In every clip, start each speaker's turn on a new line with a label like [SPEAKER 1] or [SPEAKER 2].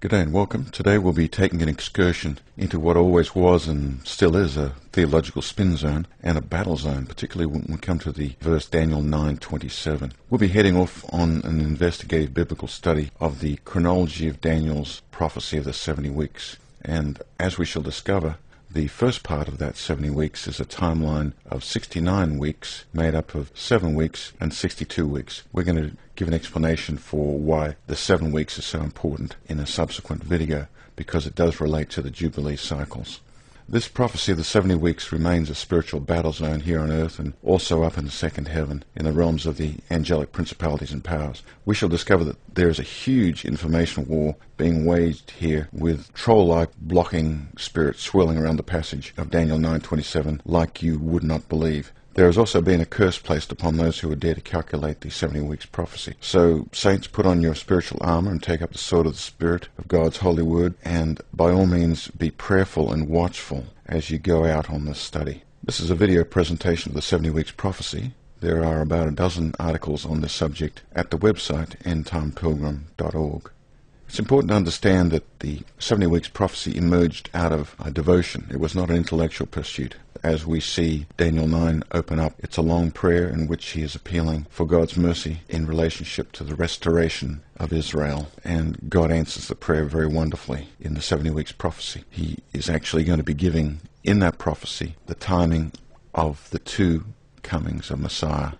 [SPEAKER 1] G'day and welcome. Today we'll be taking an excursion into what always was and still is a theological spin zone and a battle zone, particularly when we come to the verse Daniel 9:27. We'll be heading off on an investigative biblical study of the chronology of Daniel's prophecy of the 70 weeks. And as we shall discover, the first part of that 70 weeks is a timeline of 69 weeks made up of 7 weeks and 62 weeks. We're going to give an explanation for why the 7 weeks is so important in a subsequent video, because it does relate to the Jubilee cycles. This prophecy of the 70 weeks remains a spiritual battle zone here on earth and also up in the second heaven, in the realms of the angelic principalities and powers. We shall discover that there is a huge information war being waged here, with troll-like blocking spirits swirling around the passage of Daniel 9:27 like you would not believe. There has also been a curse placed upon those who would dare to calculate the 70 weeks prophecy. So, saints, put on your spiritual armor and take up the sword of the Spirit of God's holy word, and by all means be prayerful and watchful as you go out on this study. This is a video presentation of the 70 weeks prophecy. There are about a dozen articles on this subject at the website endtimepilgrim.org. It's important to understand that the 70 weeks prophecy emerged out of a devotion. It was not an intellectual pursuit. As we see Daniel 9 open up, it's a long prayer in which he is appealing for God's mercy in relationship to the restoration of Israel. And God answers the prayer very wonderfully in the 70 weeks prophecy. He is actually going to be giving in that prophecy the timing of the two comings of Messiah.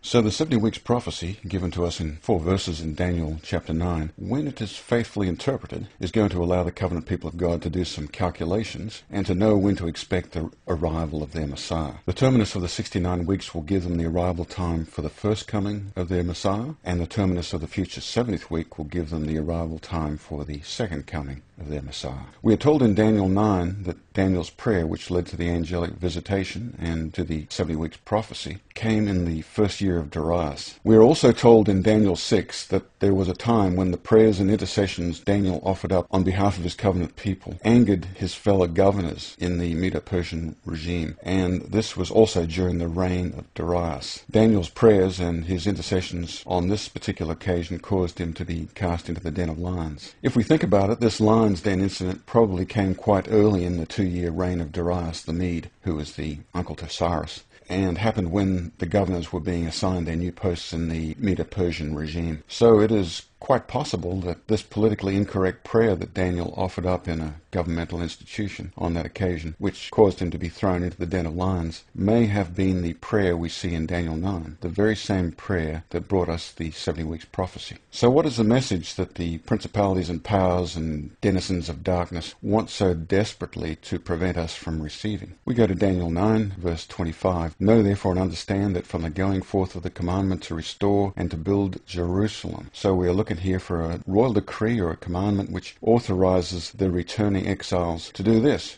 [SPEAKER 1] So the 70 weeks prophecy, given to us in 4 verses in Daniel chapter 9, when it is faithfully interpreted, is going to allow the covenant people of God to do some calculations and to know when to expect the arrival of their Messiah. The terminus of the 69 weeks will give them the arrival time for the first coming of their Messiah, and the terminus of the future 70th week will give them the arrival time for the second coming of their Messiah. We are told in Daniel 9 that Daniel's prayer, which led to the angelic visitation and to the 70 weeks prophecy, came in the first year of Darius. We are also told in Daniel 6 that there was a time when the prayers and intercessions Daniel offered up on behalf of his covenant people angered his fellow governors in the Medo-Persian regime, and this was also during the reign of Darius. Daniel's prayers and his intercessions on this particular occasion caused him to be cast into the den of lions. If we think about it, this lion's den incident probably came quite early in the 2-year reign of Darius the Mede, who was the uncle to Cyrus, and happened when the governors were being assigned their new posts in the Medo-Persian regime. So it is quite possible that this politically incorrect prayer that Daniel offered up in a governmental institution on that occasion, which caused him to be thrown into the den of lions, may have been the prayer we see in Daniel 9, the very same prayer that brought us the 70 weeks prophecy. So what is the message that the principalities and powers and denizens of darkness want so desperately to prevent us from receiving? We go to Daniel 9, verse 25. Know therefore and understand that from the going forth of the commandment to restore and to build Jerusalem. So we are looking here for a royal decree or a commandment which authorizes the returning exiles to do this: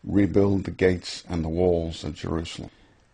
[SPEAKER 1] rebuild the gates and the walls of Jerusalem.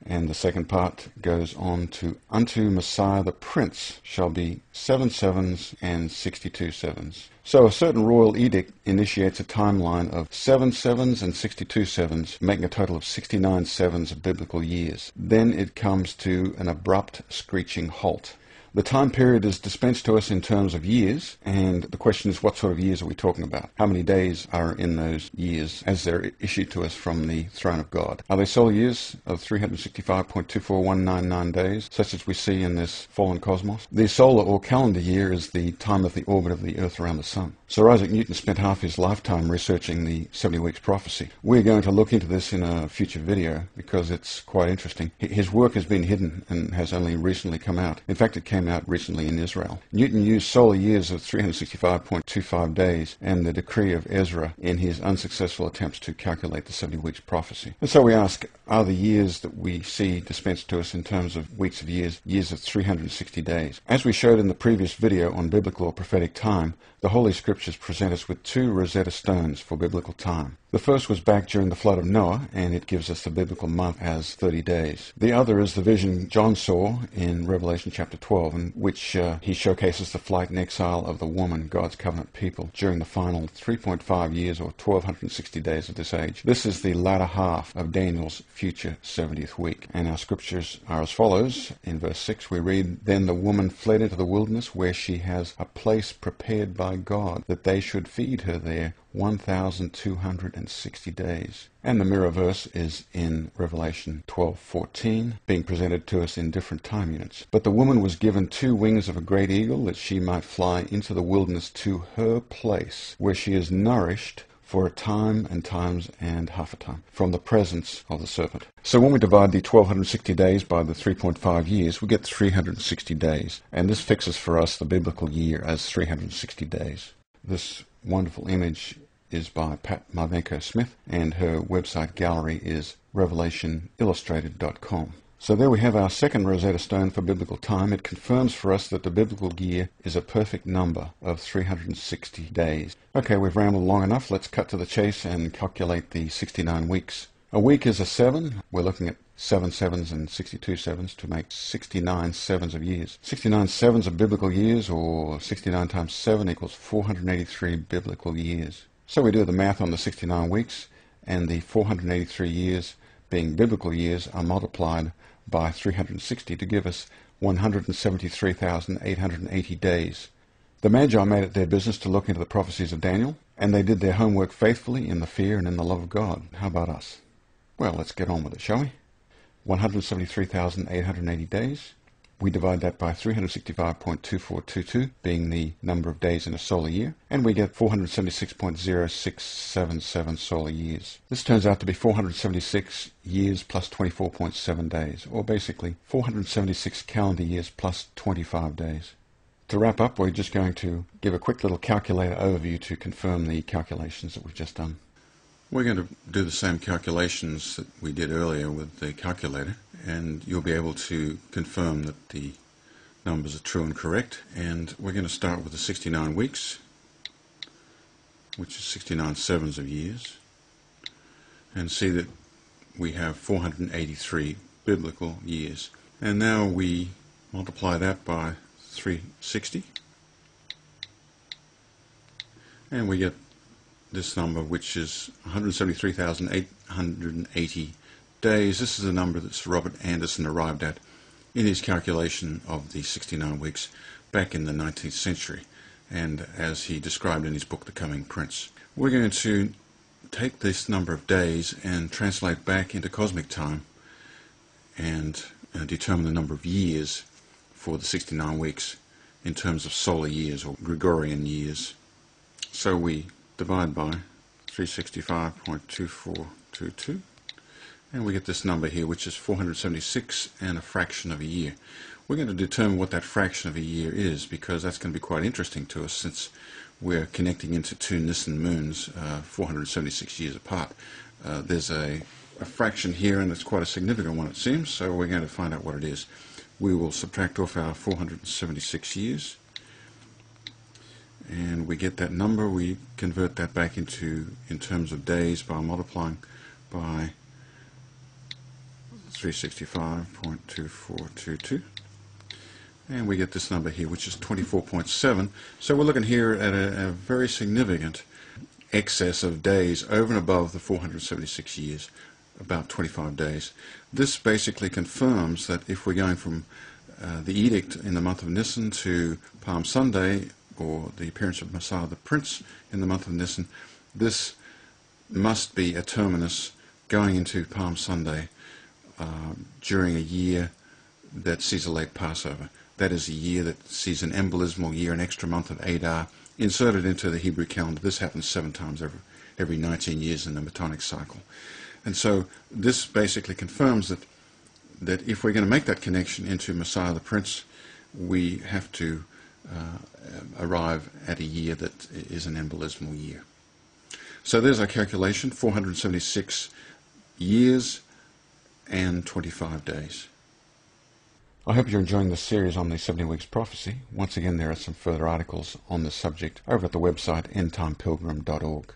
[SPEAKER 1] And the second part goes on to, unto Messiah the Prince shall be 7 sevens and 62 sevens. So a certain royal edict initiates a timeline of 7 sevens and 62 sevens, making a total of 69 sevens of biblical years. Then it comes to an abrupt, screeching halt. The time period is dispensed to us in terms of years, and the question is, what sort of years are we talking about? How many days are in those years as they're issued to us from the throne of God? Are they solar years of 365.24199 days, such as we see in this fallen cosmos? The solar or calendar year is the time of the orbit of the Earth around the Sun. Sir Isaac Newton spent half his lifetime researching the 70 weeks prophecy. We're going to look into this in a future video because it's quite interesting. His work has been hidden and has only recently come out. In fact, it came out recently in Israel. Newton used solar years of 365.25 days and the decree of Ezra in his unsuccessful attempts to calculate the 70 weeks prophecy. And so we ask, are the years that we see dispensed to us in terms of weeks of years, years of 360 days? As we showed in the previous video on biblical or prophetic time, the Holy Scriptures present us with 2 Rosetta Stones for biblical time. The first was back during the flood of Noah, and it gives us the biblical month as 30 days. The other is the vision John saw in Revelation chapter 12. 12, in which he showcases the flight and exile of the woman, God's covenant people, during the final 3.5 years or 1260 days of this age. This is the latter half of Daniel's future 70th week. And our scriptures are as follows. In verse 6 we read, "Then the woman fled into the wilderness, where she has a place prepared by God, that they should feed her there 1,260 days." And the mirror verse is in Revelation 12:14, being presented to us in different time units. "But the woman was given 2 wings of a great eagle, that she might fly into the wilderness to her place, where she is nourished for a time and times and half a time from the presence of the serpent." So when we divide the 1260 days by the 3.5 years, we get 360 days. And this fixes for us the biblical year as 360 days. This wonderful image is by Pat Marvenko Smith, and her website gallery is revelationillustrated.com. So there we have our second Rosetta Stone for biblical time. It confirms for us that the biblical year is a perfect number of 360 days. Okay, we've rambled long enough. Let's cut to the chase and calculate the 69 weeks. A week is a 7. We're looking at 7 sevens and 62 sevens to make 69 sevens of years. 69 sevens of biblical years, or 69 times 7 equals 483 biblical years. So we do the math on the 69 weeks, and the 483 years, being biblical years, are multiplied by 360 to give us 173,880 days. The Magi made it their business to look into the prophecies of Daniel, and they did their homework faithfully in the fear and in the love of God. How about us? Well, let's get on with it, shall we? 173,880 days. We divide that by 365.2422, being the number of days in a solar year, and we get 476.0677 solar years. This turns out to be 476 years plus 24.7 days, or basically 476 calendar years plus 25 days. To wrap up, we're just going to give a quick little calculator overview to confirm the calculations that we've just done. We're going to do the same calculations that we did earlier with the calculator, and you'll be able to confirm that the numbers are true and correct. And we're going to start with the 69 weeks, which is 69 sevens of years, and see that we have 483 biblical years. And now we multiply that by 360, and we get this number, which is 173,880 days. This is the number that Sir Robert Anderson arrived at in his calculation of the 69 weeks back in the 19th century, and as he described in his book, The Coming Prince. We're going to take this number of days and translate back into cosmic time and determine the number of years for the 69 weeks in terms of solar years or Gregorian years. So we divide by 365.2422, and we get this number here, which is 476 and a fraction of a year. We're going to determine what that fraction of a year is, because that's going to be quite interesting to us, since we're connecting into 2 Nisan moons 476 years apart. There's a fraction here, and it's quite a significant one, it seems, so we're going to find out what it is. We will subtract off our 476 years, and we get that number. We convert that back in terms of days by multiplying by 365.2422, and we get this number here, which is 24.7. So we're looking here at a very significant excess of days over and above the 476 years, about 25 days. This basically confirms that if we're going from the edict in the month of Nisan to Palm Sunday, or the appearance of Messiah the Prince in the month of Nisan, this must be a terminus going into Palm Sunday during a year that sees a late Passover. That is a year that sees an embolismal year, an extra month of Adar, inserted into the Hebrew calendar. This happens 7 times every 19 years in the Metonic cycle. And so this basically confirms that if we're going to make that connection into Messiah the Prince, we have to arrive at a year that is an embolismal year. So there's our calculation: 476 years and 25 days. I hope you're enjoying this series on the 70 Weeks Prophecy. Once again, there are some further articles on this subject over at the website endtimepilgrim.org.